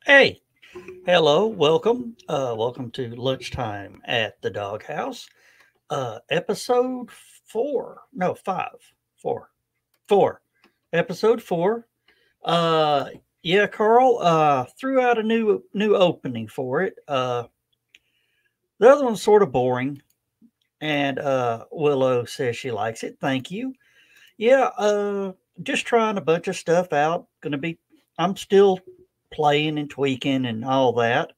Hey, hello, welcome to Lunchtime at the Doghouse, episode four, no, five, four, four, episode four. Uh, yeah, Carl, threw out a new opening for it. The other one's sort of boring, and Willow says she likes it. Thank you. Yeah, just trying a bunch of stuff out. I'm still playing and tweaking and all that.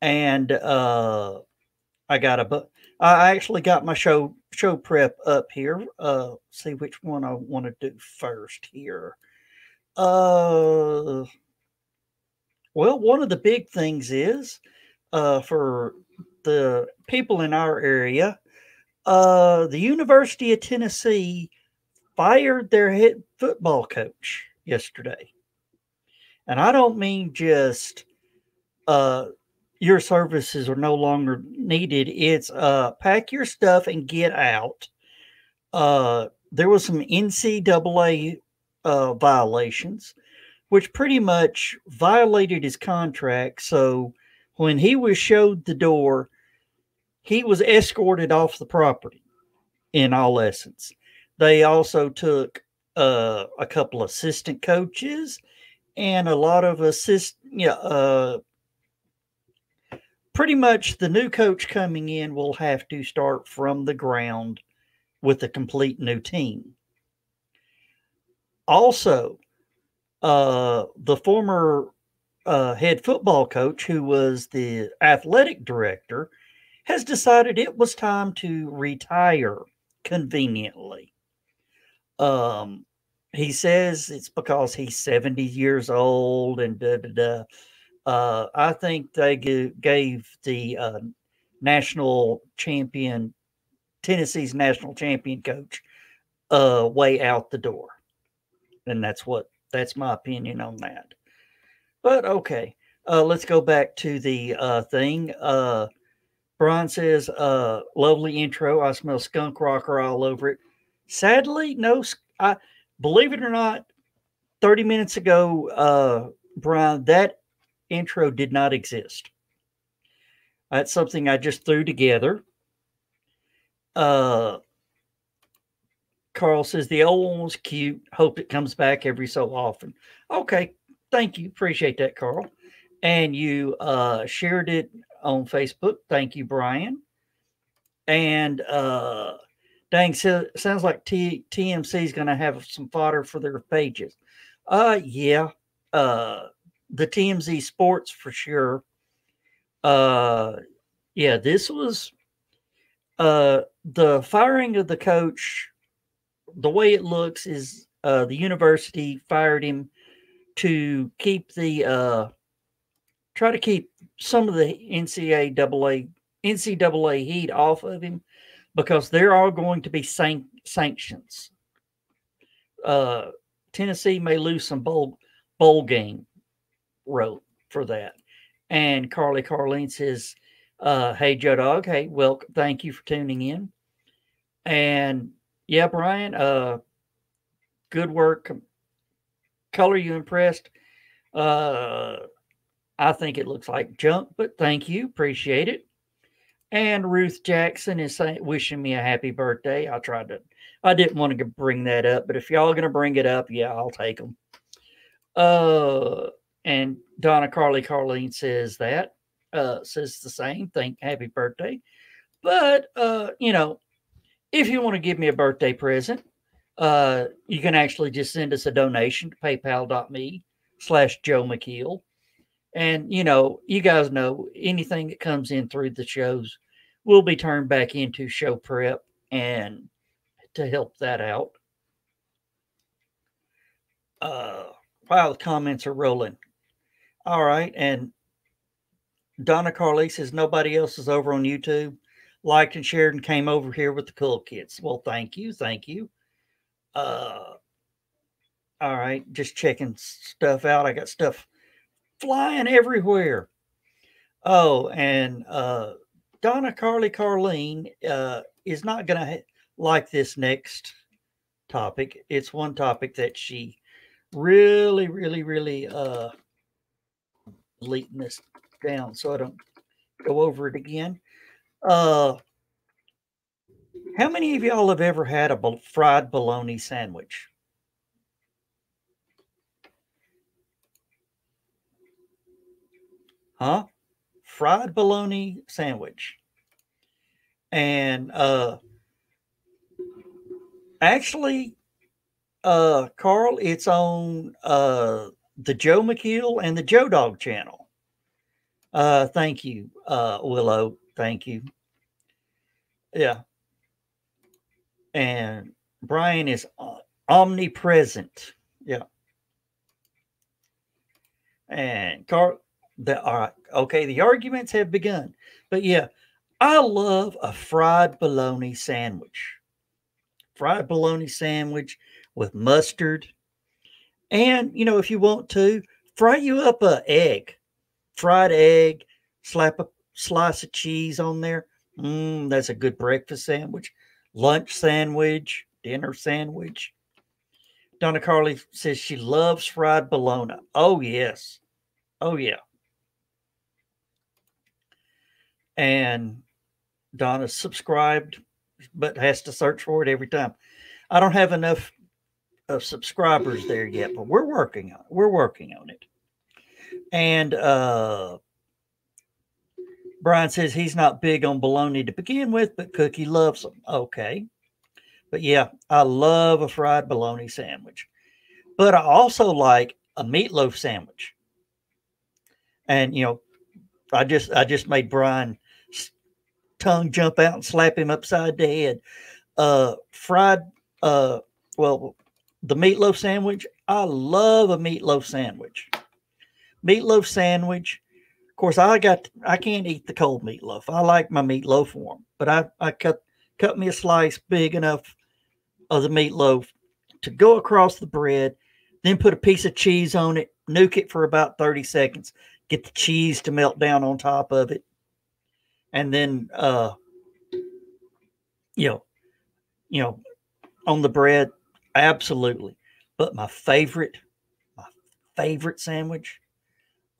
And I got a bu- I actually got my show prep up here. See which one I want to do first here. Uh, well, one of the big things is for the people in our area, the University of Tennessee fired their head football coach yesterday, and I don't mean just uh your services are no longer needed. It's pack your stuff and get out. There was some NCAA violations, which pretty much violated his contract. So when he was showed the door, he was escorted off the property. In all essence, they also took a couple assistant coaches and a lot of pretty much the new coach coming in will have to start from the ground with a complete new team. Also, the former head football coach, who was the athletic director, has decided it was time to retire conveniently. Um, he says it's because he's 70 years old and da da da. I think they gave the national champion, Tennessee's national champion coach, way out the door, and that's my opinion on that. But okay, let's go back to the thing. Brian says, "Lovely intro. I smell skunk rocker all over it." Sadly, no. I believe it or not, 30 minutes ago, Brian, that intro did not exist. That's something I just threw together. Uh, Carl says the old one was cute. Hope it comes back every so often. Okay, thank you. Appreciate that, Carl. And you shared it on Facebook. Thank you, Brian. And dang, sounds like TMC is going to have some fodder for their pages. Yeah. Uh, the TMZ Sports for sure. Uh, yeah, this was the firing of the coach. The way it looks is the university fired him to try to keep some of the NCAA heat off of him because there are going to be sanctions. Uh, Tennessee may lose some bowl game road for that. And Carlene says, "Hey Joe Dog, hey, well, thank you for tuning in." And yeah, Brian, good work. Color, you impressed? Uh, I think it looks like junk, but thank you, appreciate it. And Ruth Jackson is wishing me a happy birthday. I didn't want to bring that up, but if y'all are going to bring it up, yeah, I'll take them. Uh, and Donna Carlene says the same. Happy birthday. But, if you want to give me a birthday present, you can actually just send us a donation to paypal.me/Joe McKeel. And, you guys know anything that comes in through the shows will be turned back into show prep and to help that out. Uh, wow, the comments are rolling. All right. And Donna Carly says nobody else is over on YouTube. Liked and shared and came over here with the cool kids. Well, thank you. Thank you. Uh, all right. Just checking stuff out. I got stuff flying everywhere. Oh, and Donna Carlene is not going to like this next topic. It's one topic that she really, really, really deleting this down so I don't go over it again. How many of y'all have ever had a fried bologna sandwich? Huh? Fried bologna sandwich. And actually, Carl, it's on the Joe McKeel and the Joe Dog channel. Thank you, Willow. Thank you. Yeah. And Brian is omnipresent. Yeah. And Carl, all right. Okay, the arguments have begun. But yeah, I love a fried bologna sandwich. Fried bologna sandwich with mustard. And, you know, if you want to, fry you up a egg. Fried egg, slap a slice of cheese on there. That's a good breakfast sandwich. Lunch sandwich, dinner sandwich. Donna Carly says she loves fried bologna. Oh, yes. Oh, yeah. And Donna's subscribed, but has to search for it every time. I don't have enough of subscribers there yet, but we're working on it. We're working on it. And Brian says he's not big on bologna to begin with, but Cookie loves them. Okay. But yeah, I love a fried bologna sandwich. But I also like a meatloaf sandwich. And you know, I just made Brian tongue jump out and slap him upside the head. Fried well, the meatloaf sandwich. I love a meatloaf sandwich. Meatloaf sandwich. Of course, I can't eat the cold meatloaf. I like my meatloaf warm, but I cut me a slice big enough of the meatloaf to go across the bread, then put a piece of cheese on it, nuke it for about 30 seconds, get the cheese to melt down on top of it, and then you know, on the bread, absolutely. But my favorite sandwich,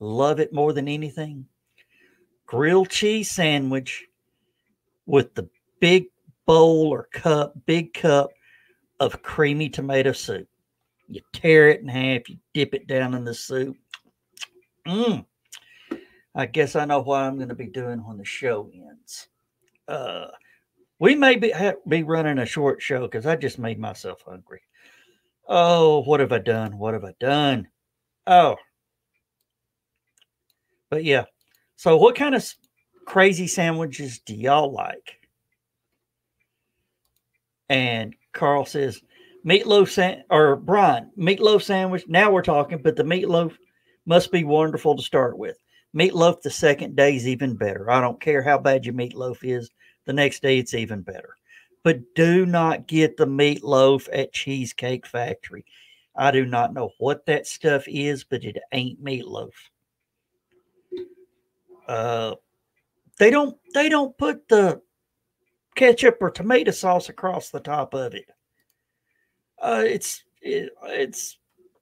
love it more than anything, grilled cheese sandwich with the big bowl or big cup of creamy tomato soup. You tear it in half, you dip it down in the soup. I guess I know what I'm going to be doing when the show ends. We may be running a short show because I just made myself hungry. Oh, what have I done? What have I done? Oh. But yeah. So what kind of crazy sandwiches do y'all like? And Carl says, Brian, meatloaf sandwich. Now we're talking, but the meatloaf must be wonderful to start with. Meatloaf the second day is even better. I don't care how bad your meatloaf is. The next day it's even better. But do not get the meatloaf at Cheesecake Factory. I do not know what that stuff is, but it ain't meatloaf. They don't put the ketchup or tomato sauce across the top of it. It's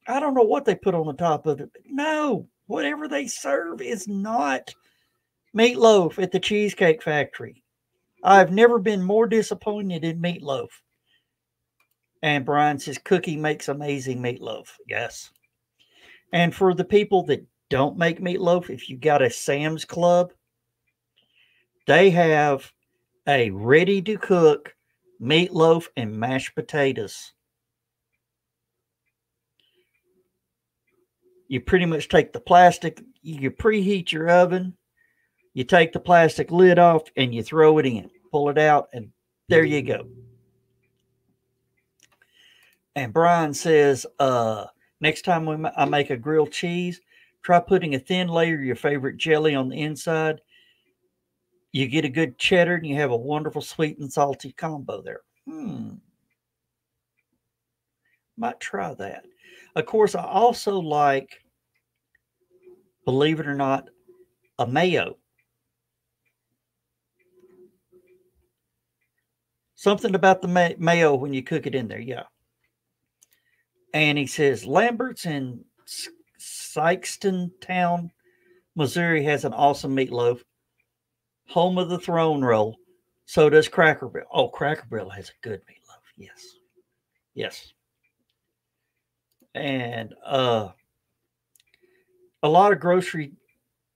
I don't know what they put on the top of it, but no, whatever they serve is not meatloaf at the Cheesecake Factory. I've never been more disappointed in meatloaf. And Brian says Cookie makes amazing meatloaf. Yes. And for the people that don't make meatloaf, if you got a Sam's Club, they have a ready to cook meatloaf and mashed potatoes. You pretty much take the plastic, you preheat your oven, you take the plastic lid off, and you throw it in. Pull it out, and there you go. And Brian says, next time I make a grilled cheese, try putting a thin layer of your favorite jelly on the inside. You get a good cheddar, and you have a wonderful sweet and salty combo there. Might try that. Of course, I also like, believe it or not, a mayo. Something about the mayo when you cook it in there, yeah. And he says, Lambert's in Sykeston Town Missouri has an awesome meatloaf. Home of the throne roll. So does Cracker Barrel. Oh, Cracker Barrel has a good meatloaf. Yes. Yes. And a lot of grocery,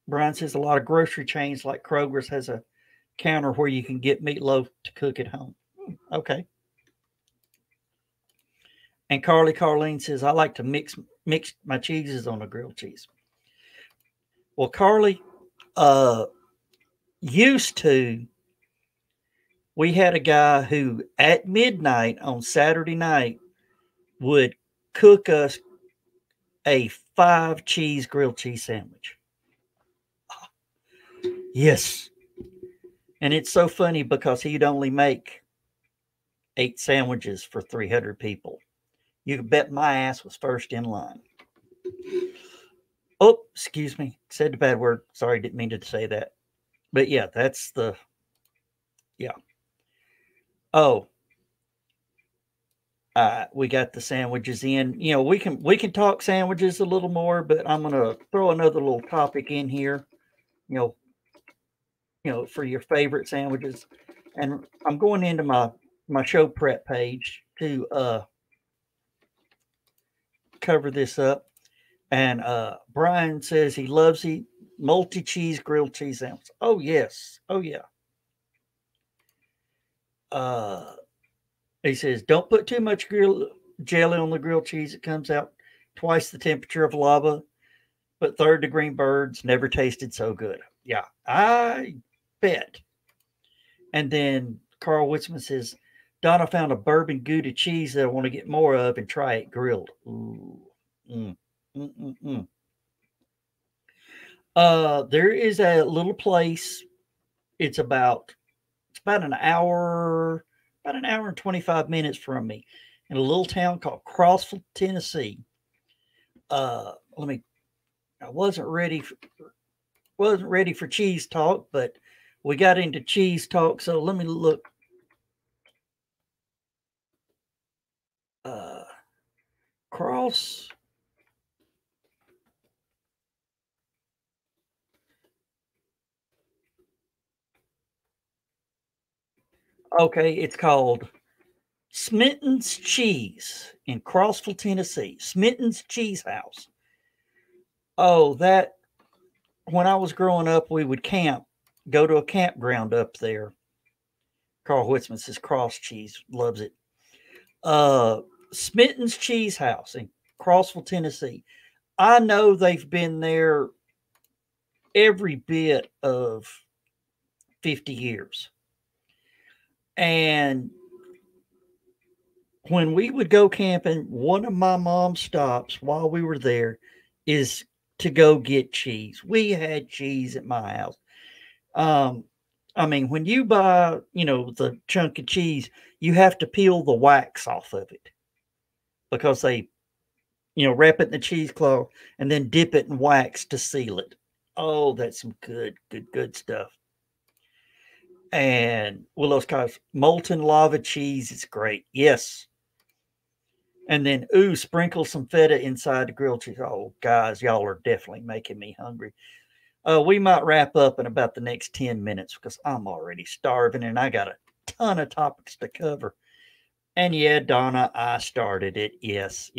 Brian says a lot of grocery chains like Kroger's has a counter where you can get meatloaf to cook at home. Okay. And Carlene says, I like to mix my cheeses on a grilled cheese. Well, Carly, used to, we had a guy who at midnight on Saturday night would cook us a 5-cheese grilled cheese sandwich. Yes. And it's so funny because he'd only make 8 sandwiches for 300 people. You can bet my ass was first in line. Oh, excuse me. Said the bad word. Sorry, didn't mean to say that. But yeah, that's the, yeah. Oh, we got the sandwiches in. You know, we can talk sandwiches a little more, but I'm gonna throw another little topic in here. You know, for your favorite sandwiches, and I'm going into my show prep page to cover this up. And Brian says he loves the multi-cheese grilled cheese sandwich. Oh yes, oh yeah. He says, don't put too much jelly on the grilled cheese. It comes out twice the temperature of lava, but third-degree birds never tasted so good. Yeah, I bet. And then Carl Witzman says, Donna found a bourbon Gouda cheese that I want to get more of and try it grilled. Ooh. There is a little place. It's about an hour and 25 minutes from me in a little town called Crossville, Tennessee. I wasn't ready for cheese talk, but we got into cheese talk. So let me look. Cross. Okay, it's called Smitten's Cheese in Crossville, Tennessee. Smitten's Cheese House. Oh, that, when I was growing up, we would go to a campground up there. Carl Whitzman says cross cheese, loves it. Smitten's Cheese House in Crossville, Tennessee. I know they've been there every bit of 50 years. And when we would go camping, one of my mom's stops while we were there is to go get cheese. We had cheese at my house. I mean, when you buy, the chunk of cheese, you have to peel the wax off of it because they, wrap it in the cheesecloth and then dip it in wax to seal it. Oh, that's some good stuff. And Willow's Cottage, molten lava cheese is great. Yes. And then, sprinkle some feta inside the grilled cheese. Oh, guys, y'all are definitely making me hungry. We might wrap up in about the next 10 minutes because I'm already starving and I got a ton of topics to cover. And yeah, Donna, I started it. Yes.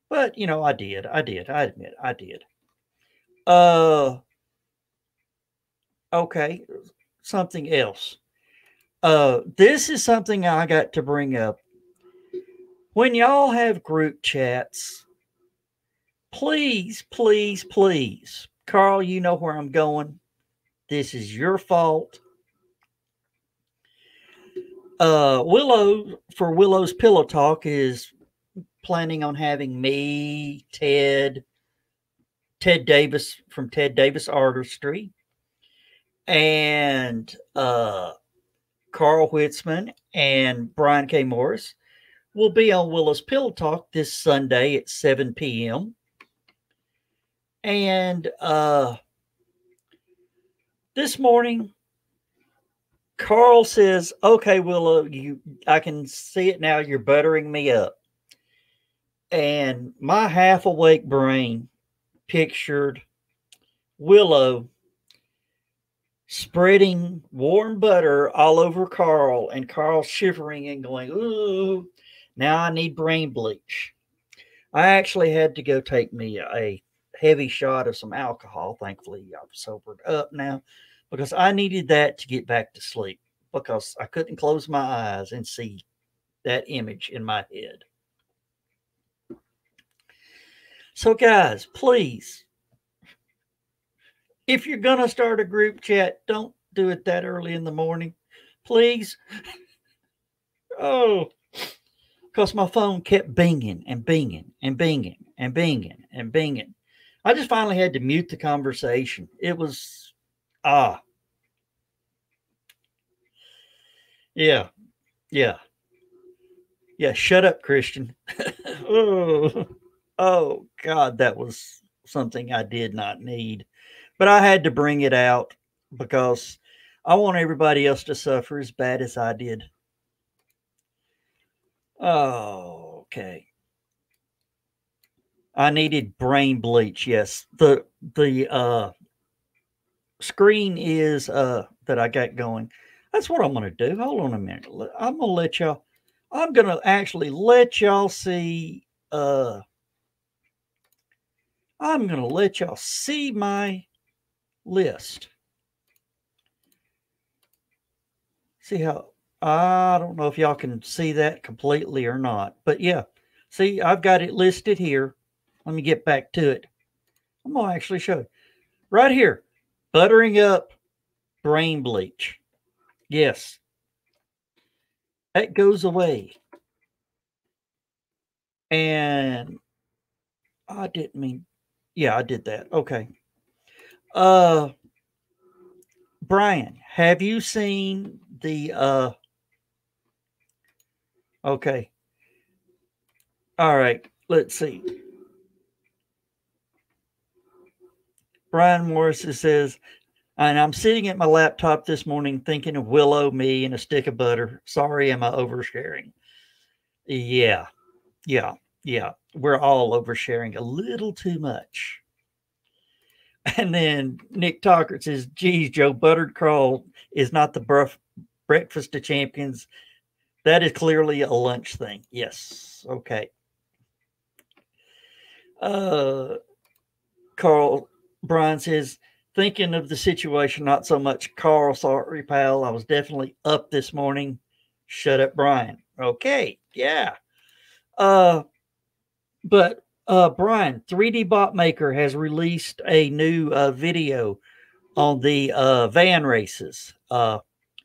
But, I did. I admit I did. Okay. Something else. This is something I got to bring up. When y'all have group chats, please, Carl, you know where I'm going. This is your fault. Willow's Pillow Talk is planning on having me, Ted Davis from Ted Davis Artistry, and Carl Whitzman and Brian K. Morris will be on Willow's Pillow Talk this Sunday at 7 p.m. And this morning, Carl says, okay, Willow, I can see it now. You're buttering me up. And my half awake brain pictured Willow spreading warm butter all over Carl, and Carl shivering and going, ooh, now I need brain bleach. I actually had to go take me a heavy shot of some alcohol. Thankfully, I've sobered up now because I needed that to get back to sleep because I couldn't close my eyes and see that image in my head. So, guys, please, if you're going to start a group chat, don't do it that early in the morning. Please. Oh, because my phone kept binging and binging and binging and binging and binging. I just finally had to mute the conversation. It was, yeah, yeah, yeah. Shut up, Christian. Oh, oh, God, that was something I did not need. But I had to bring it out because I want everybody else to suffer as bad as I did. Oh, okay. I needed brain bleach. Yes. The screen is that I got going. That's what I'm going to do. Hold on a minute. I'm going to let y'all I'm going to actually let y'all see I'm going to let y'all see my list. See how I don't know if y'all can see that completely or not. But yeah. See, I've got it listed here. Let me get back to it. I'm going to actually show you. Right here. Buttering up brain bleach. Yes. That goes away. And I didn't mean, yeah, I did that. Okay. Uh, Brian, have you seen the, okay. All right. Let's see. Brian Morris says, and I'm sitting at my laptop this morning thinking of Willow, me, and a stick of butter. Sorry, am I oversharing? Yeah. Yeah. Yeah. We're all oversharing a little too much. And then Nick Talkert says, geez, Joe, buttered Carl is not the breakfast of champions. That is clearly a lunch thing. Yes. Okay. Carl Brian says, thinking of the situation, not so much Carl. Sorry, pal. I was definitely up this morning. Shut up, Brian. Okay. Yeah. But Brian, 3D Bot Maker has released a new video on the van races.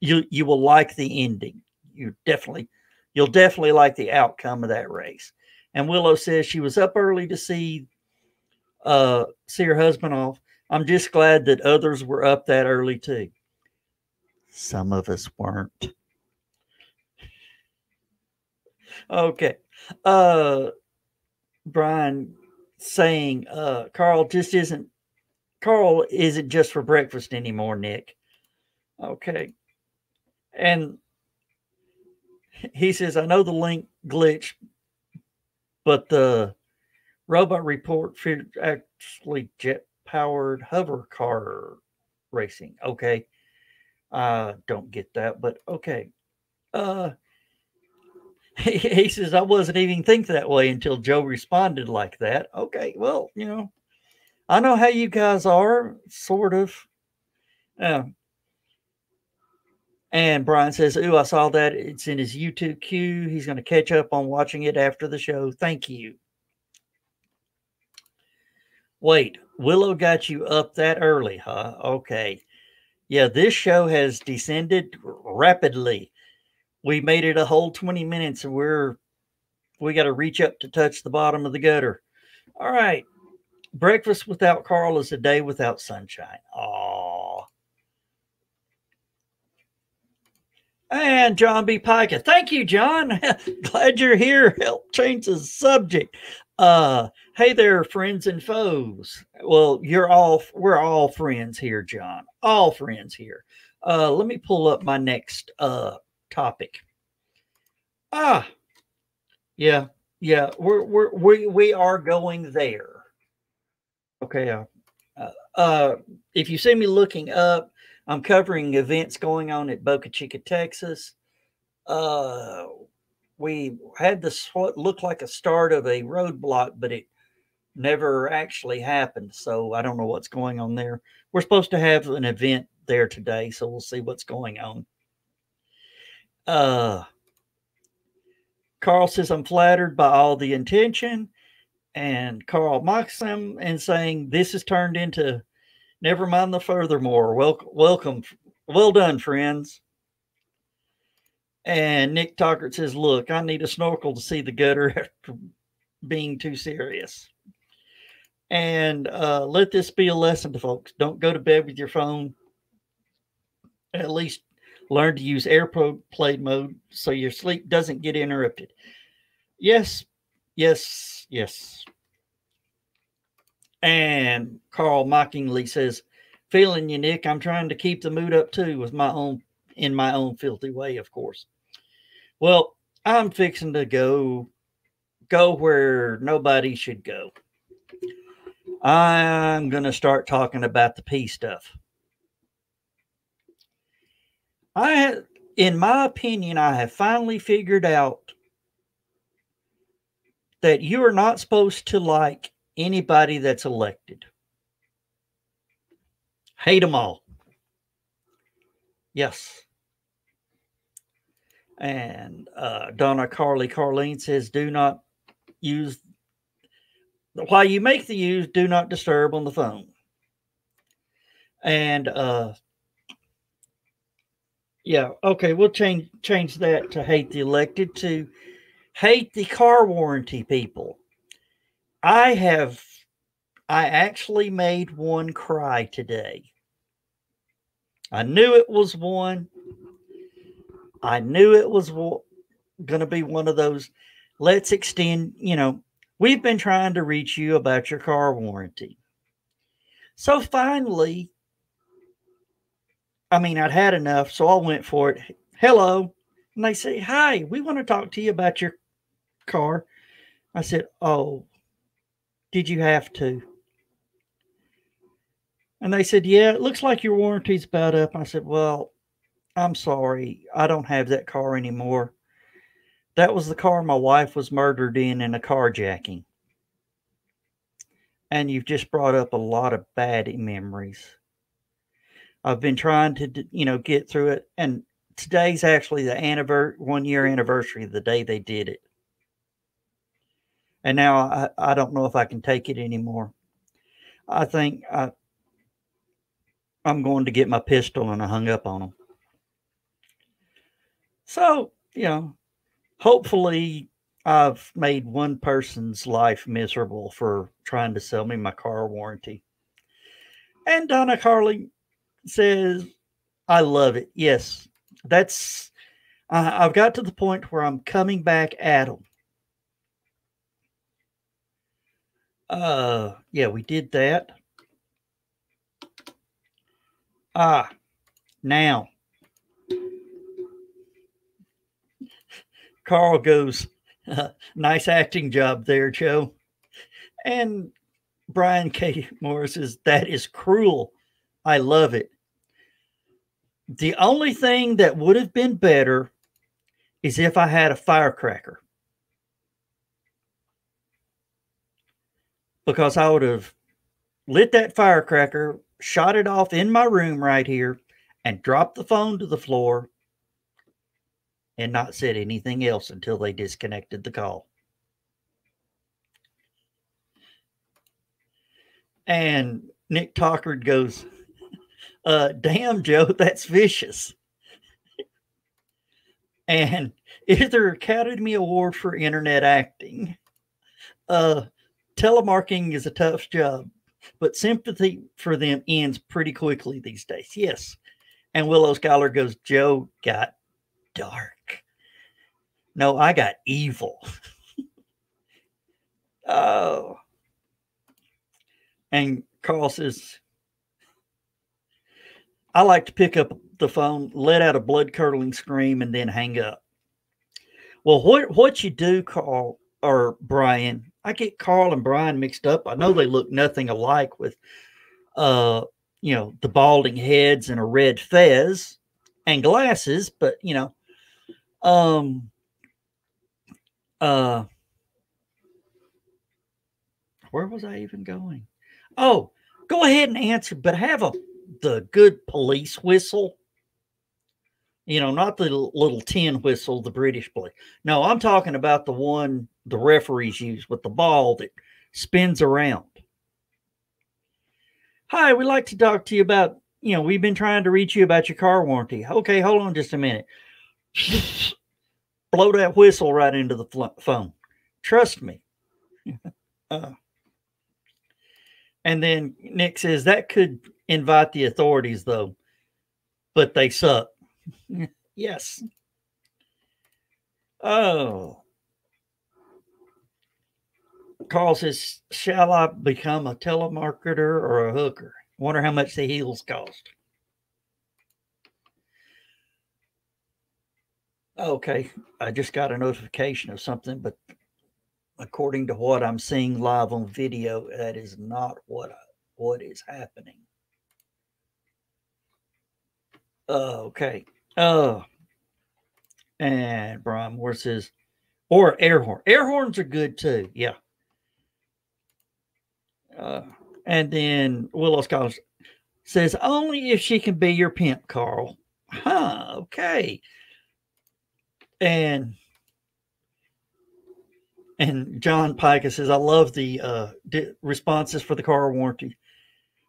You will like the ending. You'll definitely like the outcome of that race. And Willow says she was up early to see her husband off. I'm just glad that others were up that early too. Some of us weren't. Okay. Brian saying Carl isn't just for breakfast anymore, Nick. Okay. And he says, I know the link glitched, but the robot report actually jet powered hover car racing. Okay. Don't get that, but okay. He says, I wasn't even think that way until Joe responded like that. Okay. Well, I know how you guys are, sort of. And Brian says, ooh, I saw that. It's in his YouTube queue. He's going to catch up on watching it after the show. Thank you. Wait, Willow got you up that early, huh? Okay. Yeah, this show has descended rapidly. We made it a whole 20 minutes and we got to reach up to touch the bottom of the gutter. All right. Breakfast without Carl is a day without sunshine. Aw. And John B. Pica. Thank you, John. Glad you're here. Help change the subject. Hey there, friends and foes. Well, we're all friends here, John. All friends here. Let me pull up my next topic. Yeah, we are going there. Okay, If you see me looking up, I'm covering events going on at Boca Chica, Texas. We had this what looked like a start of a roadblock, but it never actually happened. So I don't know what's going on there. We're supposed to have an event there today, so we'll see what's going on. Carl says, I'm flattered by all the intention. And Carl mocks him and saying, this has turned into never mind the furthermore. Welcome. Well done, friends. And Nick Tockert says, look, I need a snorkel to see the gutter after being too serious. And let this be a lesson to folks. Don't go to bed with your phone. At least learn to use airplane mode so your sleep doesn't get interrupted. Yes, yes, yes. And Carl mockingly says, feeling you, Nick. I'm trying to keep the mood up too in my own filthy way, of course. Well, I'm fixing to go where nobody should go. I'm going to start talking about the P stuff. In my opinion, I have finally figured out that you are not supposed to like anybody that's elected. Hate them all. Yes. And Donna Carlene says, do not use, while you make the use, do not disturb on the phone. And yeah, okay, we'll change that to hate the elected to hate the car warranty people. I actually made one cry today. I knew it was one. I knew it was going to be one of those. Let's extend, we've been trying to reach you about your car warranty. So finally, I'd had enough, so I went for it. Hello. And they say, hi, we want to talk to you about your car. I said, oh, did you have to? And they said, yeah, it looks like your warranty's about up. I said, well, I'm sorry. I don't have that car anymore. That was the car my wife was murdered in a carjacking. And you've just brought up a lot of bad memories. I've been trying to, get through it. And today's actually the 1 year anniversary of the day they did it. And now I don't know if I can take it anymore. I think I'm going to get my pistol, and I hung up on them. So, hopefully I've made one person's life miserable for trying to sell me my car warranty. And Donna Carly says, I love it. Yes, I've got to the point where I'm coming back at them. Yeah, we did that. Now. Carl goes, nice acting job there, Joe. And Brian K. Morris says, that is cruel. I love it. The only thing that would have been better is if I had a firecracker. Because I would have lit that firecracker, shot it off in my room right here, and dropped the phone to the floor and not said anything else until they disconnected the call. And Nick Tockard goes, damn, Joe, that's vicious. And is there an Academy Award for internet acting? Telemarketing is a tough job, but sympathy for them ends pretty quickly these days. Yes. And Willow Scholar goes, Joe got dark. No, I got evil. Oh. And Carl says, I like to pick up the phone, let out a blood-curdling scream, and then hang up. Well, what you do, Carl or Brian, I get Carl and Brian mixed up. I know they look nothing alike with You know, the balding heads and a red fez and glasses, but you know, where was I even going? Oh, go ahead and answer, but have the good police whistle. You know, not the little tin whistle, the British police. No, I'm talking about the one the referees use with the ball that spins around. Hi, we'd like to talk to you about, you know, we've been trying to reach you about your car warranty. Okay, hold on just a minute. Blow that whistle right into the phone. Trust me. And then Nick says that could invite the authorities, though, but they suck. Yes. Oh. Carl says, shall I become a telemarketer or a hooker? Wonder how much the heels cost. Okay, I just got a notification of something, but according to what I'm seeing live on video, that is not what is happening. Okay. And Brian Moore says, or air horn. Air horns are good too. Yeah. And then Willow Scholars says, only if she can be your pimp, Carl. Huh. Okay. And John Pica says, I love the responses for the car warranty.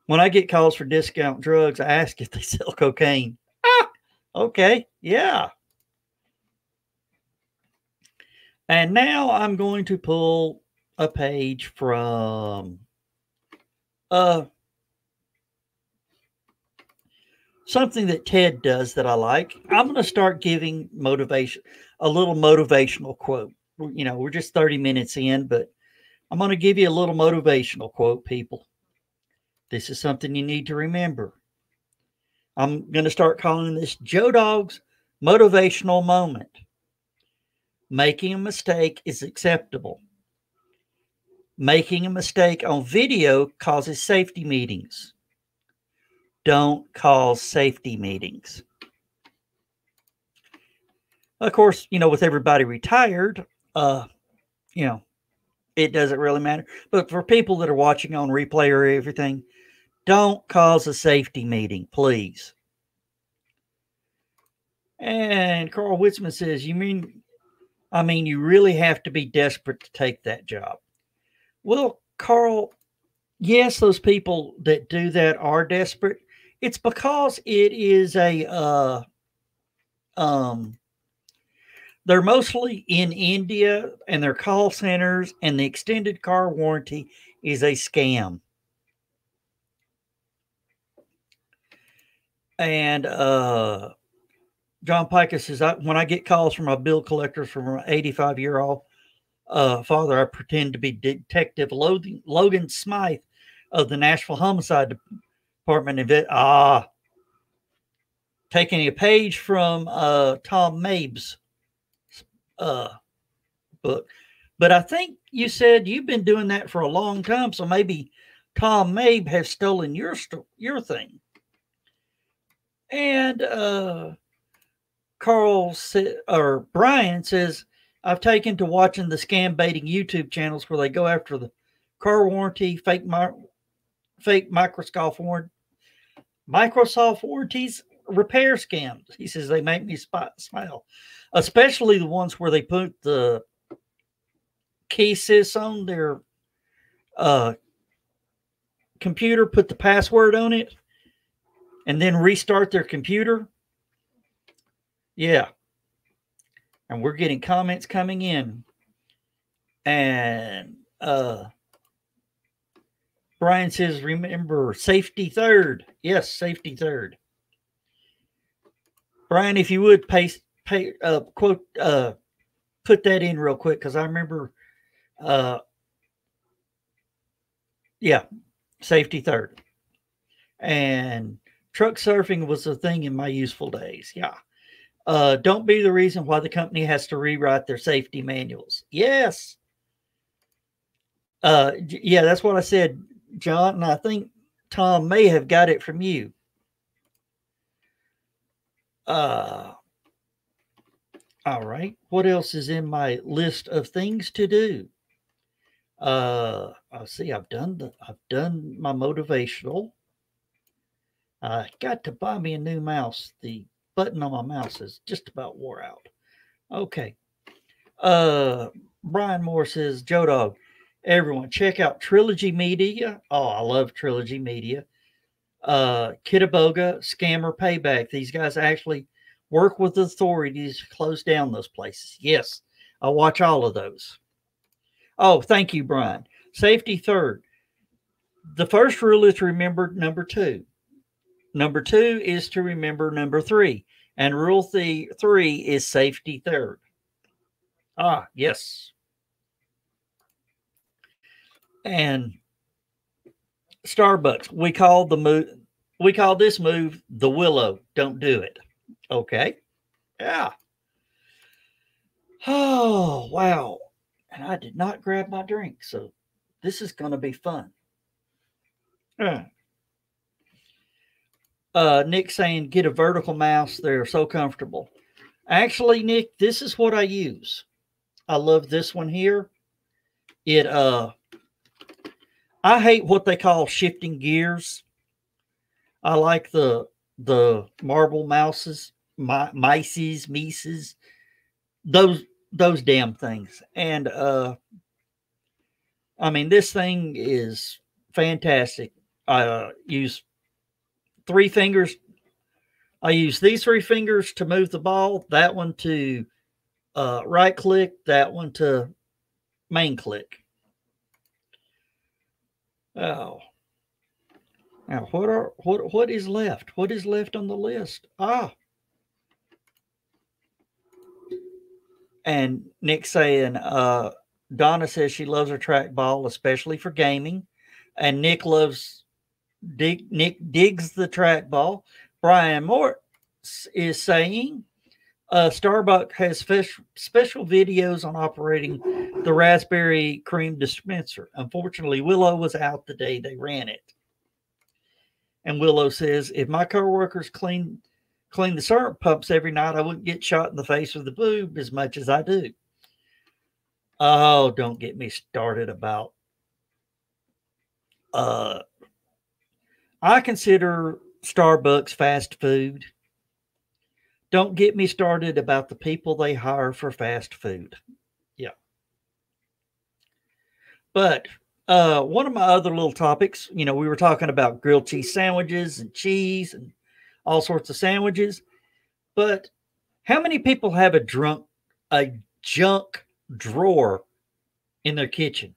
When I get calls for discount drugs, I ask if they sell cocaine. Ah, okay. Yeah. And now I'm going to pull a page from something that Ted does that I like. I'm going to start giving a little motivational quote. You know, we're just 30 minutes in, but I'm going to give you a little motivational quote, people. This is something you need to remember. I'm going to start calling this Joe Dog's motivational moment. Making a mistake is acceptable. Making a mistake on video causes safety meetings. Don't cause safety meetings. Of course, you know, with everybody retired, you know, it doesn't really matter. But for people that are watching on replay or everything, don't cause a safety meeting, please. And Carl Witzman says, you really have to be desperate to take that job. Well, Carl, yes, those people that do that are desperate. It's because it is they're mostly in India and their call centers, and the extended car warranty is a scam. And John Pica says, when I get calls from my bill collectors from an 85-year-old father, I pretend to be Detective Logan Smythe of the Nashville Homicide Department. Taking a page from Tom Mabe's book. But I think you said you've been doing that for a long time, so maybe Tom Mabe has stolen your thing. And Brian says, I've taken to watching the scam baiting YouTube channels where they go after the car warranty, fake Microsoft warranties, repair scams. He says they make me smile, especially the ones where they put the key sys on their computer, put the password on it, and then restart their computer. Yeah. And we're getting comments coming in. And Brian says, remember, safety third. Yes, safety third. Brian, if you would put that in real quick, because I remember, yeah, safety third. And truck surfing was a thing in my useful days. Yeah. Don't be the reason why the company has to rewrite their safety manuals. Yes. Yeah, that's what I said, John. And I think Tom may have got it from you. All right. What else is in my list of things to do? I'll see. I've done my motivational. I got to buy me a new mouse. The button on my mouse is just about wore out. Okay. Brian Moore says, Joe Dog, everyone check out Trilogy Media. Oh, I love Trilogy Media. Kitaboga, Scammer, Payback. These guys actually work with authorities to close down those places. Yes, I watch all of those. Oh, thank you, Brian. Safety third. The first rule is to remember number 2. Number 2 is to remember number 3. And rule 3 is safety third. Ah, yes. And Starbucks, we call this move the Willow. Don't do it. Okay. Yeah. Oh, wow. And I did not grab my drink, so this is going to be fun. Nick saying, get a vertical mouse. They're so comfortable. Actually, Nick, this is what I use. I love this one here. I hate what they call shifting gears. I like the marble mouses, Mises, those damn things. And I mean, this thing is fantastic. I use 3 fingers. I use these 3 fingers to move the ball, that one to right click, that one to main click. Oh. Now what is left? What is left on the list? And Nick saying, Donna says she loves her trackball, especially for gaming. And Nick digs the trackball. Brian Moore is saying, Starbucks has special videos on operating the raspberry cream dispenser. Unfortunately, Willow was out the day they ran it. And Willow says, if my coworkers clean the syrup pumps every night, I wouldn't get shot in the face with the boob as much as I do. Oh, don't get me started about. I consider Starbucks fast food. Don't get me started about the people they hire for fast food. Yeah. But one of my other little topics, we were talking about grilled cheese sandwiches and cheese and all sorts of sandwiches. But how many people have a junk drawer in their kitchen?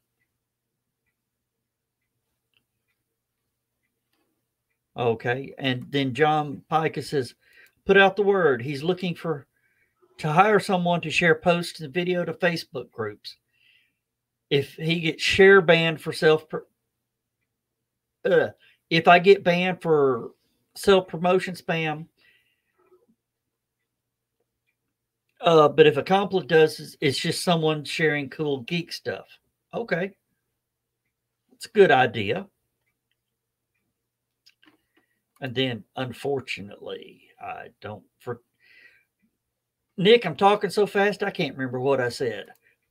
Okay. And then John Pica says, put out the word. He's looking to hire someone to share posts and video to Facebook groups. If he gets share banned for if I get banned for self-promotion spam, but if a compliment does, it's just someone sharing cool geek stuff. Okay. It's a good idea. And then, unfortunately, I don't. Nick, I'm talking so fast, I can't remember what I said.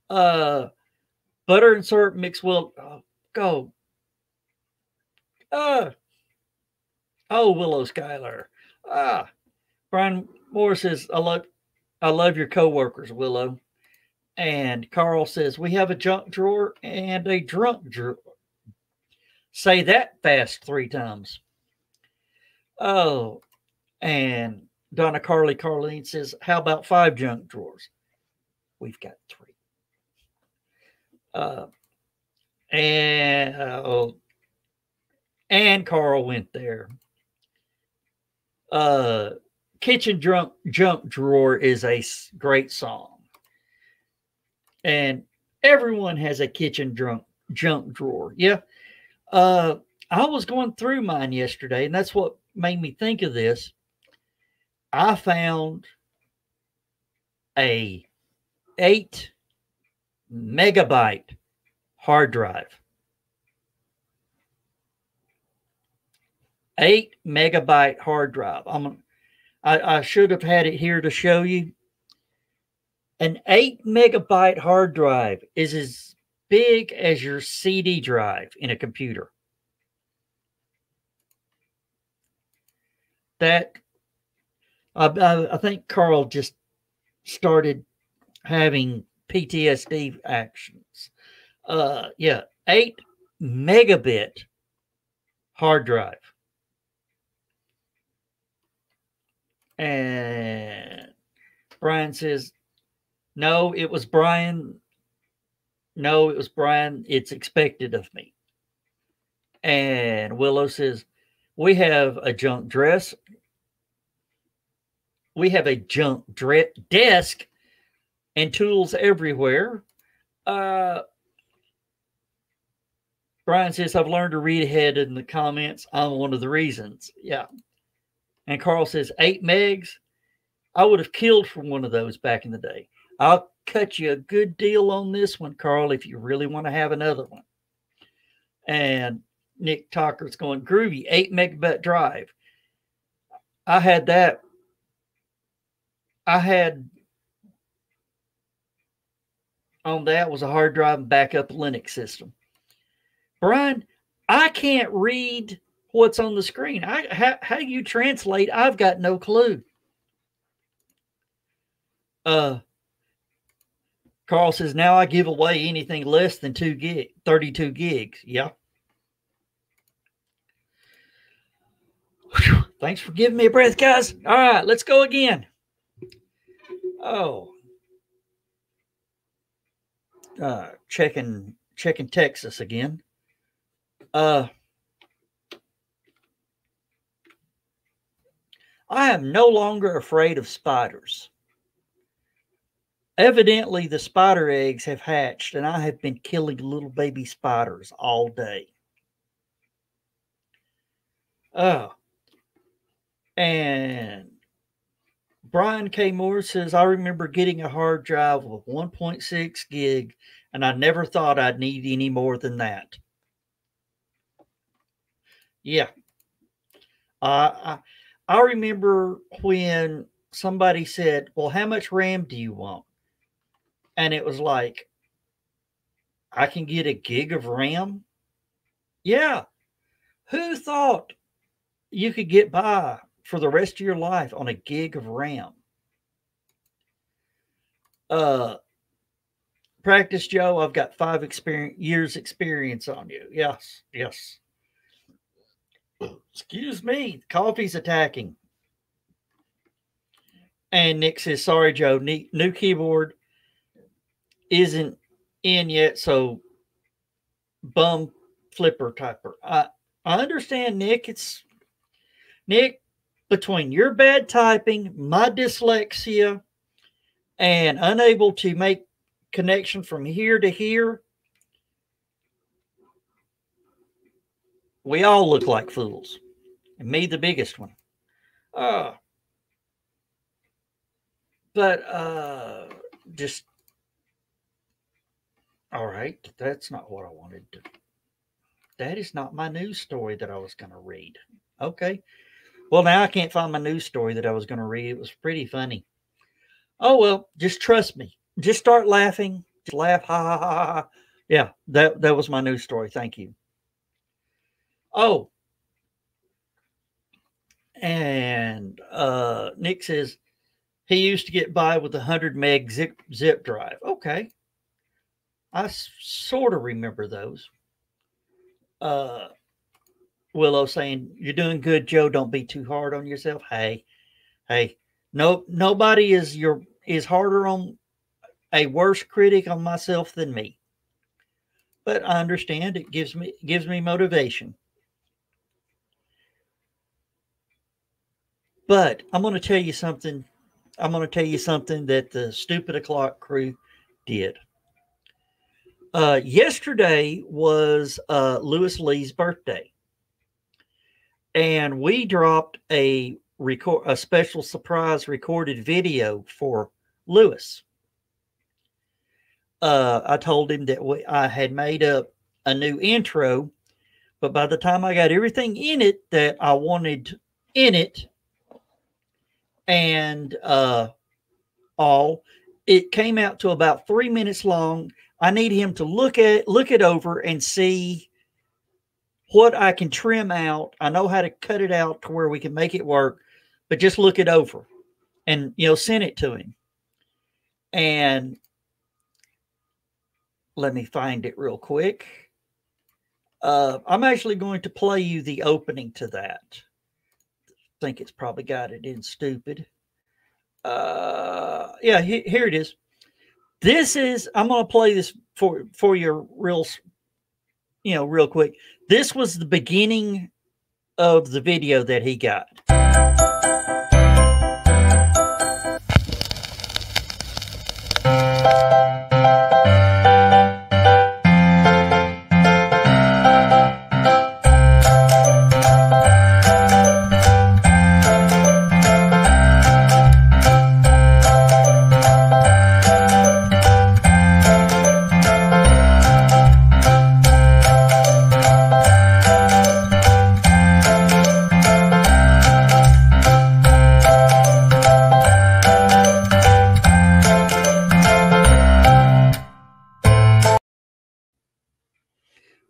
Butter and syrup mix well. Go. Willow Skylar. Brian Moore says, I love your coworkers, Willow. And Carl says, we have a junk drawer and a drunk drawer. Say that fast 3 times. Oh, and Donna Carleen says, how about 5 junk drawers? We've got 3. And Carl went there. Kitchen junk drawer is a great song. And everyone has a kitchen junk drawer. Yeah. I was going through mine yesterday, and that's what made me think of this. I found a 8 megabyte hard drive. 8 megabyte hard drive. I should have had it here to show you. An 8 megabyte hard drive is as big as your CD drive in a computer. That I think Carl just started having PTSD actions. Yeah, 8 megabit hard drive. And Brian says, no, it was Brian. No, it was Brian. It's expected of me. And Willow says, we have a junk dress. We have a junk desk and tools everywhere. Brian says, I've learned to read ahead in the comments. I'm one of the reasons. Yeah. And Carl says, 8 megs. I would have killed for one of those back in the day. I'll cut you a good deal on this one, Carl, if you really want to have another one. And Nick Talker's going, groovy, 8 megabyte drive. I had that. I had on that was a hard drive and backup Linux system. Brian, I can't read what's on the screen. How you translate, I've got no clue. Carl says, now I give away anything less than 32 gigs. Yeah. Whew. Thanks for giving me a breath, guys. All right, let's go again. Oh. Checking Texas again. I am no longer afraid of spiders. Evidently, the spider eggs have hatched, and I have been killing little baby spiders all day. And Brian K. Moore says, I remember getting a hard drive of 1.6 gig, and I never thought I'd need any more than that. Yeah. I remember when somebody said, well, how much RAM do you want? And it was like, I can get a gig of RAM? Yeah. Who thought you could get by for the rest of your life on a gig of RAM? Practice Joe, I've got 5 years experience on you. Yes, yes. Excuse me, coffee's attacking. And Nick says, sorry, Joe, new keyboard isn't in yet, so bum flipper typer. I understand, Nick. It's Nick, between your bad typing, my dyslexia, and unable to make connection from here to here, we all look like fools. And me, the biggest one. Just all right. That's not what I wanted to. That is not my news story that I was going to read. Okay. Well, now I can't find my news story that I was going to read. It was pretty funny. Oh, well, just trust me. Just start laughing. Just laugh. Ha, ha, ha, ha. Yeah, that was my news story. Thank you. Oh. And Nick says he used to get by with 100 meg zip drive. Okay. I sort of remember those. Willow saying, you're doing good, Joe. Don't be too hard on yourself. Hey, nobody is harder on a worse critic on myself than me. But I understand it gives me motivation. But I'm going to tell you something. I'm going to tell you something that the Stupid O'Clock crew did. Yesterday was Lewis Lee's birthday. And we dropped a special surprise recorded video for Lewis. I told him that I had made up a new intro But by the time I got everything in it that I wanted in it, and all, it came out to about 3 minutes long. I need him to look it over and see what I can trim out. I know how to cut it out to where we can make it work, but just look it over and, send it to him. And let me find it real quick. I'm actually going to play you the opening to that. I think it's probably got it in stupid. Yeah, here it is. I'm going to play this for you real quick. This was the beginning of the video that he got.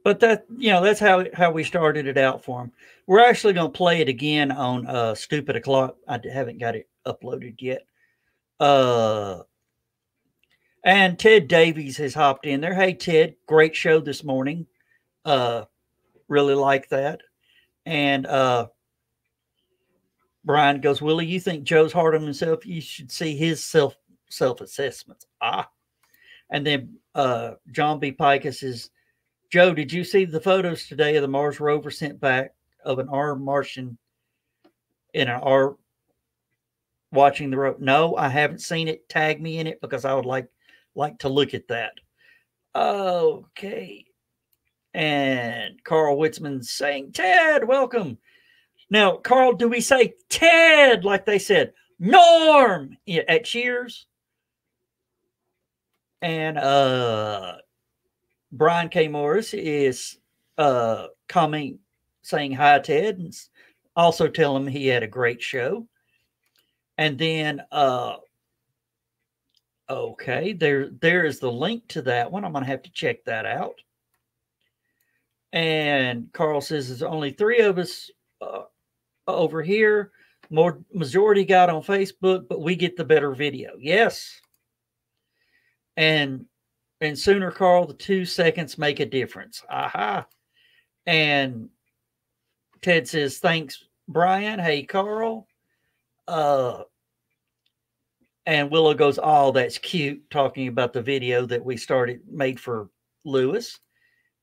But that's how we started it out for him. We're actually going to play it again on Stupid O'Clock. I haven't got it uploaded yet. And Ted Davies has hopped in there. Hey, Ted, great show this morning. Really like that. And Brian goes, Willie, you think Joe's hard on himself? You should see his self-assessments. And then John B. Pikus says, Joe, did you see the photos today of the Mars rover sent back of an armed Martian in an R watching the road? No, I haven't seen it. Tag me in it because I would like to look at that. Okay. And Carl Witzman saying, Ted, welcome. Now, Carl, do we say Ted like they said Norm at Cheers? And Brian K. Morris is coming, saying hi, Ted, and also tell him he had a great show. And then, okay, there is the link to that one. I'm going to have to check that out. And Carl says there's only 3 of us over here. Majority got on Facebook, but we get the better video. Yes. And sooner, Carl, the 2 seconds make a difference. Aha. And Ted says, thanks, Brian. Hey, Carl. And Willow goes, oh, that's cute, talking about the video that we made for Lewis.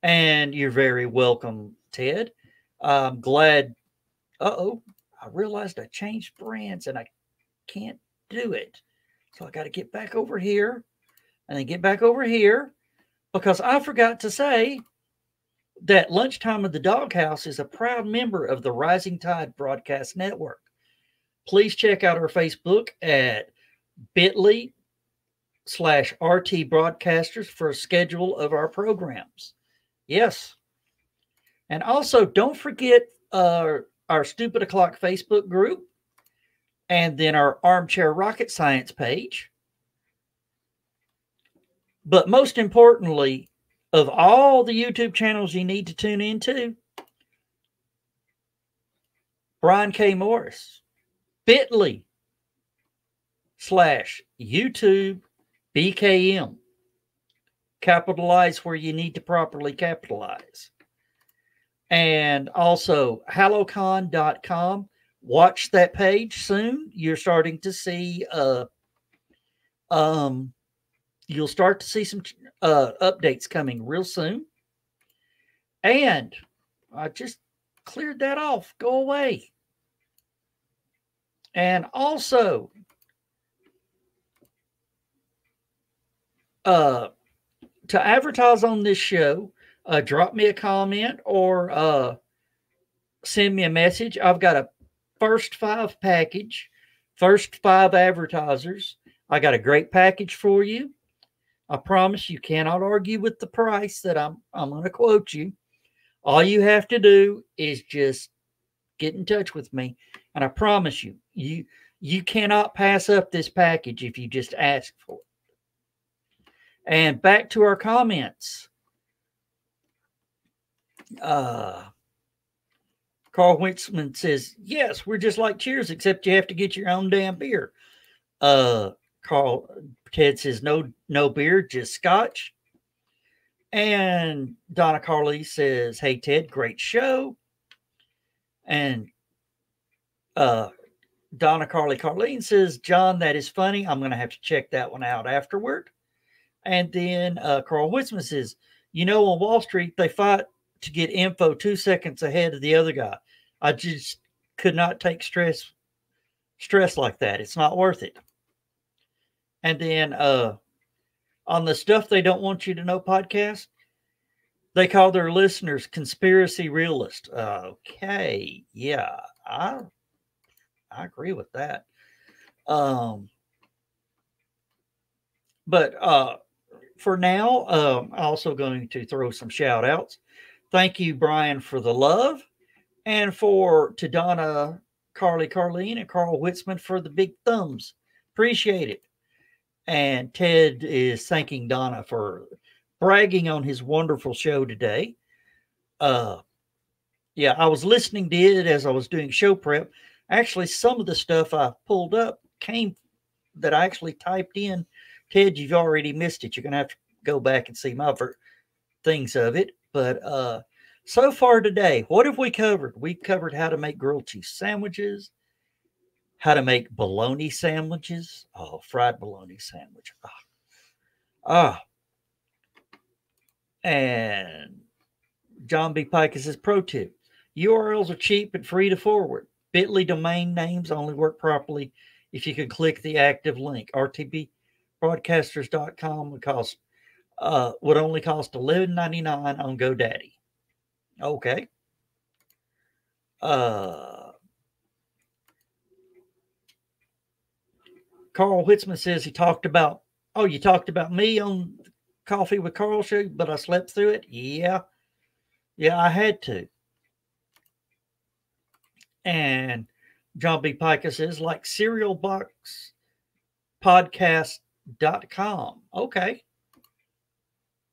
And you're very welcome, Ted. I'm glad. I realized I changed brands and I can't do it. So I got to get back over here. And then get back over here, because I forgot to say that Lunchtime of the Doghouse is a proud member of the Rising Tide Broadcast Network. Please check out our Facebook at bit.ly/RT Broadcasters for a schedule of our programs. Yes. And also, don't forget our Stupid O'Clock Facebook group, and then our Armchair Rocket Science page. But most importantly, of all the YouTube channels you need to tune into, Brian K. Morris, bit.ly/YouTube BKM. Capitalize where you need to properly capitalize. And also hallocon.com. Watch that page soon. You're starting to see you'll start to see some updates coming real soon. And I just cleared that off. Go away. And also, to advertise on this show, drop me a comment or send me a message. I've got a first 5 package, first 5 advertisers. I got a great package for you. I promise you cannot argue with the price that I'm going to quote you. All you have to do is just get in touch with me, and I promise you, you cannot pass up this package if you just ask for it. And back to our comments. Carl Wintzman says, yes, we're just like Cheers, except you have to get your own damn beer. Ted says, no beer, just scotch. And Donna Carly says, hey, Ted, great show. And Donna Carleen says, John, that is funny. I'm going to have to check that one out afterward. And then Carl Witzman says, you know, on Wall Street, they fight to get info 2 seconds ahead of the other guy. I just could not take stress like that. It's not worth it. And then on the Stuff They Don't Want You to Know podcast, they call their listeners conspiracy realists. Okay. Yeah, I agree with that. But for now, I'm also going to throw some shout outs. Thank you, Brian, for the love, and to Donna, Carleen, and Carl Witzman for the big thumbs. Appreciate it. And Ted is thanking Donna for bragging on his wonderful show today. Yeah, I was listening to it as I was doing show prep. Actually, some of the stuff I pulled up came that I actually typed in. Ted, you've already missed it. You're going to have to go back and see my things of it. But so far today, what have we covered? We covered how to make grilled cheese sandwiches, how to make bologna sandwiches. Oh, fried bologna sandwich. And John B. Pike says, pro tip, URLs are cheap and free to forward. Bitly domain names only work properly if you can click the active link. RTBbroadcasters.com would only cost $11.99 on GoDaddy. Okay. Carl Witzman says you talked about me on Coffee with Carl show, but I slept through it. Yeah, I had to. And John B. Pica says, like cerealboxpodcast.com. Okay.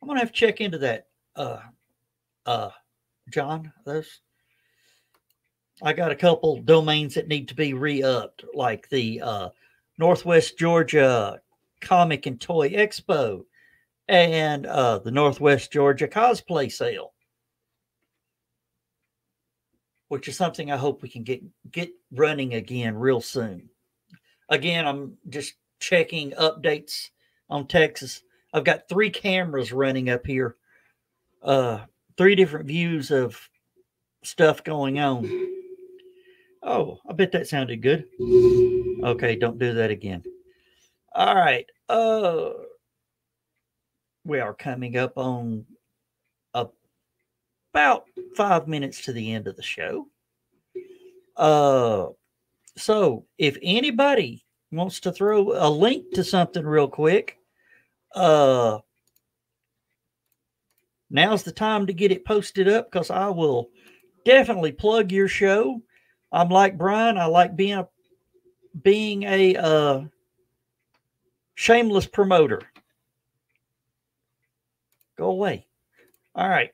I'm going to have to check into that. John, I got a couple domains that need to be re-upped, like the Northwest Georgia Comic and Toy Expo and the Northwest Georgia Cosplay Sale, which is something I hope we can get running again real soon. Again, I'm just checking updates on Texas. I've got 3 cameras running up here, 3 different views of stuff going on. Oh, I bet that sounded good. Okay, don't do that again. All right. We are coming up on about 5 minutes to the end of the show. So if anybody wants to throw a link to something real quick, now's the time to get it posted up, because I will definitely plug your show. I'm like Brian. I like being a shameless promoter. Go away. All right.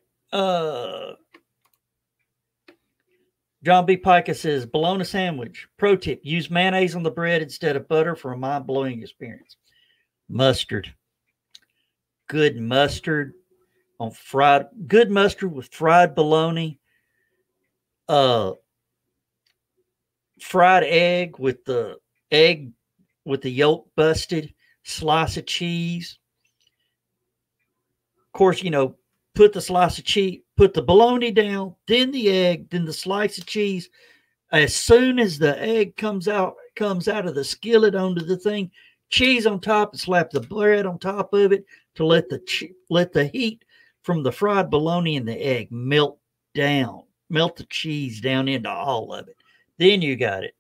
John B. Pica says, bologna sandwich. Pro tip, use mayonnaise on the bread instead of butter for a mind-blowing experience. Mustard. Good mustard with fried bologna. Fried egg with the yolk busted, slice of cheese. Of course, put the slice of cheese, put the bologna down, then the egg, then the slice of cheese. As soon as the egg comes out of the skillet onto the thing, cheese on top, and slap the bread on top of it to let the heat from the fried bologna and the egg melt the cheese down into all of it. Then you got it.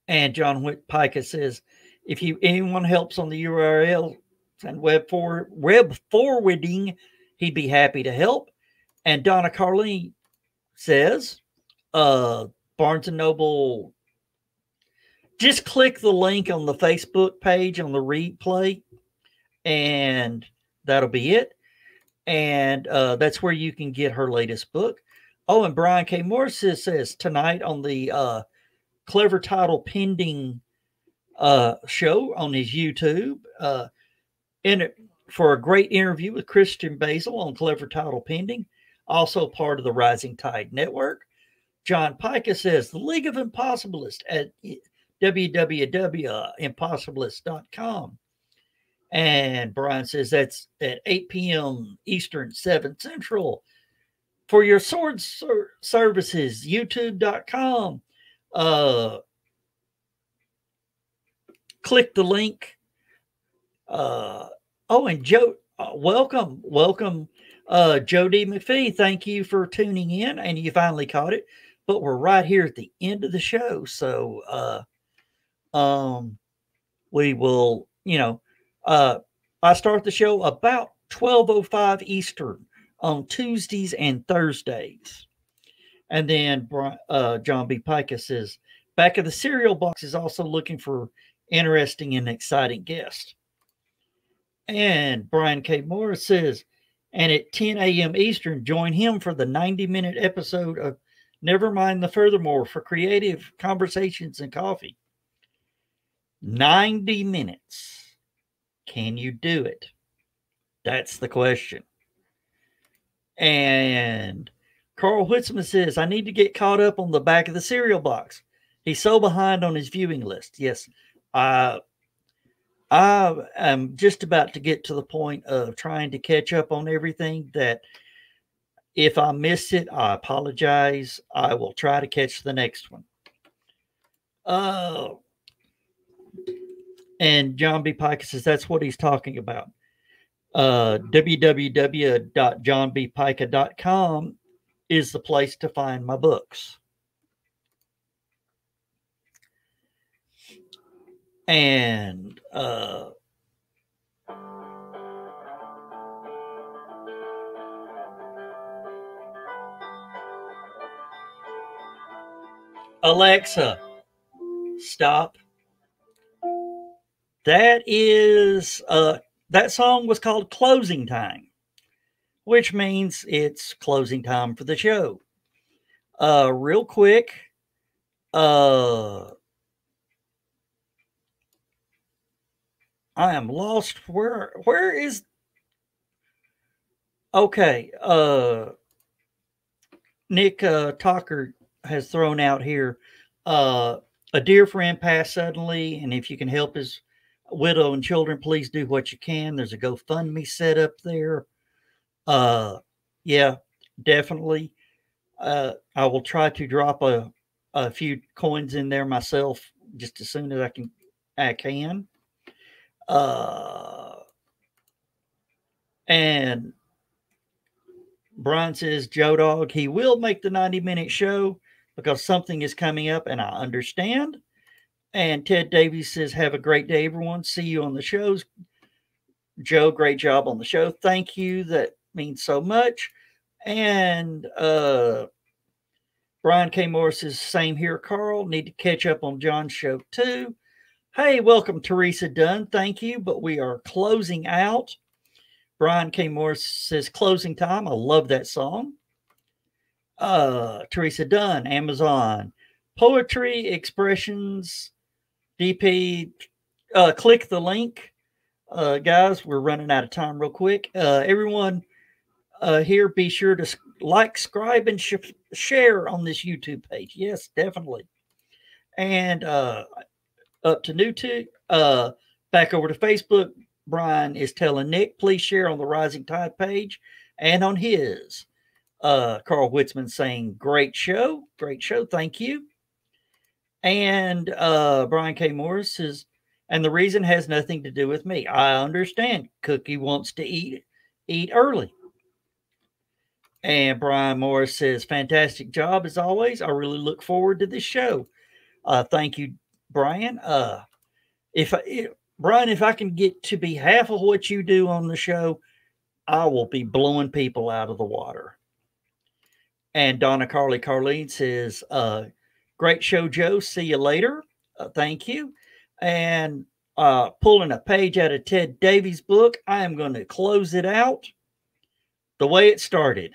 And John Pica says, anyone helps on the URL and web forwarding, he'd be happy to help. And Donna Carlene says, Barnes & Noble, just click the link on the Facebook page on the replay, and that'll be it. And that's where you can get her latest book. Oh, and Brian K. Morris says tonight on the Clever Title Pending show on his YouTube, for a great interview with Christian Basil on Clever Title Pending, also part of the Rising Tide Network. John Pica says the League of Impossibilists at www.impossibilist.com. And Brian says that's at 8 p.m. Eastern, 7 Central. For your sword services, youtube.com. Click the link. And Joe, welcome. Joe D. McPhee, thank you for tuning in, and you finally caught it. But we're right here at the end of the show, so we will, I start the show about 12:05 Eastern on Tuesdays and Thursdays. And then John B. Pica says, back of the cereal box is also looking for interesting and exciting guests. And Brian K. Morris says, and at 10 a.m. Eastern, join him for the 90-minute episode of Never Mind the Furthermore for creative conversations and coffee. 90 minutes. Can you do it? That's the question. And Carl Whitzman says, I need to get caught up on the back of the cereal box. He's so behind on his viewing list. Yes, I am just about to get to the point of trying to catch up on everything that if I miss it, I apologize. I will try to catch the next one. And John B. Pica says that's what he's talking about. www.johnbpica.com is the place to find my books. And Alexa, stop. That is that song was called Closing Time, which means it's closing time for the show. Real quick, I am lost. Where is? Okay. Nick Talker has thrown out here. A dear friend passed suddenly, and if you can help his widow and children, please do what you can. There's a GoFundMe set up there. Yeah, definitely. I will try to drop a few coins in there myself just as soon as I can. And Brian says, Joe Dog, he will make the 90-minute show because something is coming up, and I understand. And Ted Davies says, have a great day, everyone. See you on the shows. Joe, great job on the show. Thank you. That means so much. And Brian K. Morris says, same here, Carl. Need to catch up on John's show, too. Hey, welcome, Teresa Dunn. Thank you, but we are closing out. Brian K. Morris says, closing time. I love that song. Teresa Dunn, Amazon. Poetry, Expressions, DP. Click the link. Guys, we're running out of time real quick. Everyone here, be sure to like, subscribe, and share on this YouTube page. Yes, definitely. And up to YouTube, back over to Facebook, Brian is telling Nick, please share on the Rising Tide page and on his. Carl Whitzman saying, great show. Thank you. And Brian K. Morris says, and the reason has nothing to do with me. I understand. Cookie wants to eat early. And Brian Morris says, fantastic job as always. I really look forward to this show. Thank you, Brian. Brian, if I can get to be half of what you do on the show, I will be blowing people out of the water. And Donna Carly Carlene says, great show, Joe. See you later. Thank you. And pulling a page out of Ted Davies' book, I am going to close it out the way it started.